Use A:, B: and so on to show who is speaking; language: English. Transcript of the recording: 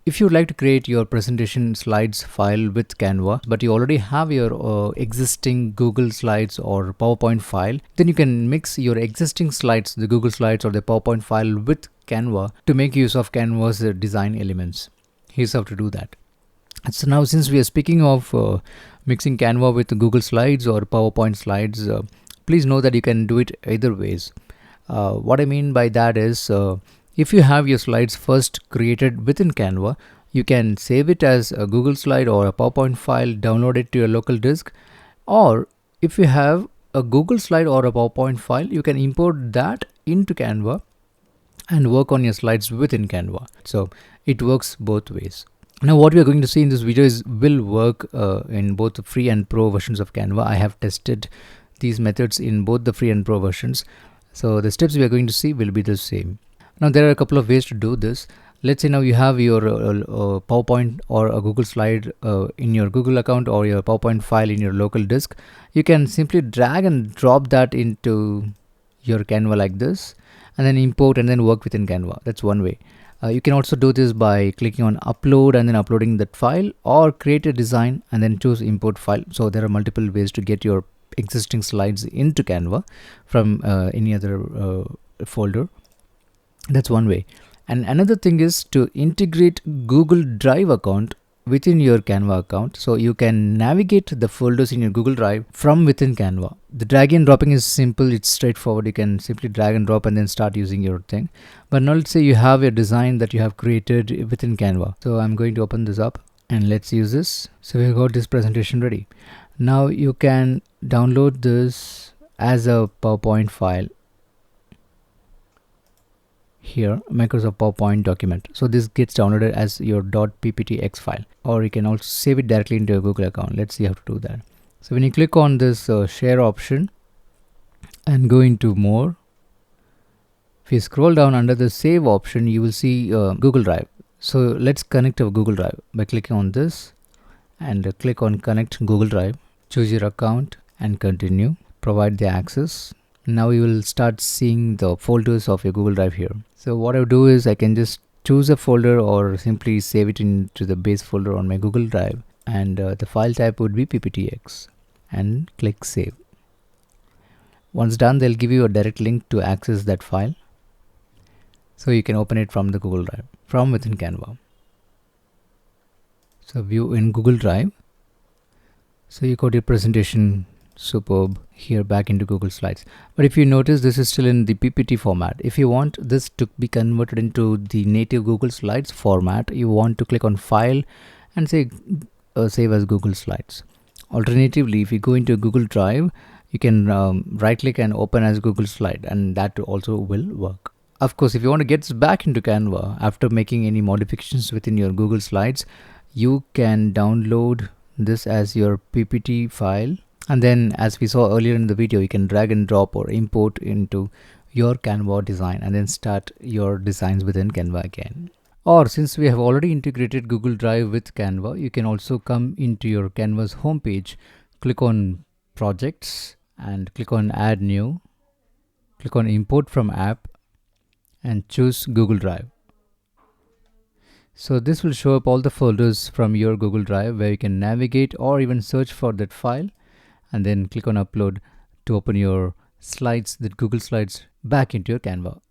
A: If you'd like to create your presentation slides file with Canva, but you already have your existing Google Slides or PowerPoint file, then you can mix your existing slides, the Google Slides or the PowerPoint file with Canva to make use of Canva's design elements. Here's how to do that. So now, since we are speaking of mixing Canva with Google Slides or PowerPoint slides, please know that you can do it either ways. What I mean by that is, if you have your slides first created within Canva, you can save it as a Google slide or a PowerPoint file, download it to your local disk. Or if you have a Google slide or a PowerPoint file, you can import that into Canva and work on your slides within Canva. So it works both ways. Now what we are going to see in this video will work in both the free and pro versions of Canva. I have tested these methods in both the free and pro versions. So the steps we are going to see will be the same. Now there are a couple of ways to do this. Let's say now you have your PowerPoint or a Google slide in your Google account or your PowerPoint file in your local disk. You can simply drag and drop that into your Canva like this, and then import and then work within Canva. That's one way. You can also do this by clicking on upload and then uploading that file, or create a design and then choose import file. So there are multiple ways to get your existing slides into Canva from any other folder. That's one way. And another thing is to integrate Google Drive account within your Canva account, so you can navigate the folders in your Google Drive from within Canva. The drag and dropping is simple, it's straightforward. You can simply drag and drop and then start using your thing. But now let's say you have a design that you have created within Canva. So I'm going to open this up and let's use this. So we've got this presentation ready. Now you can download this as a PowerPoint file. Here, Microsoft PowerPoint document. So this gets downloaded as your .pptx file, or you can also save it directly into your Google account. Let's see how to do that. So when you click on this share option and go into more, if you scroll down under the save option, you will see Google Drive. So let's connect our Google Drive by clicking on this and click on connect Google Drive. Choose your account and continue. Provide the access. Now you will start seeing the folders of your Google Drive here. So what I do is I can just choose a folder or simply save it into the base folder on my Google Drive, and the file type would be pptx, and click save. Once done, they'll give you a direct link to access that file, so you can open it from the Google Drive from within Canva. So view in Google Drive. So you got your presentation superb here back into Google Slides. But if you notice, this is still in the PPT format. If you want this to be converted into the native Google Slides format, you want to click on File and say Save as Google Slides. Alternatively, if you go into Google Drive, you can right click and open as Google Slide, and that also will work. Of course, if you want to get back into Canva after making any modifications within your Google Slides, you can download this as your PPT file. And then, as we saw earlier in the video, you can drag and drop or import into your Canva design and then start your designs within Canva again. Or since we have already integrated Google Drive with Canva, you can also come into your Canva's homepage, click on projects and click on add new, click on import from app and choose Google Drive. So this will show up all the folders from your Google Drive where you can navigate or even search for that file, and then click on upload to open your slides, the Google Slides, back into your Canva.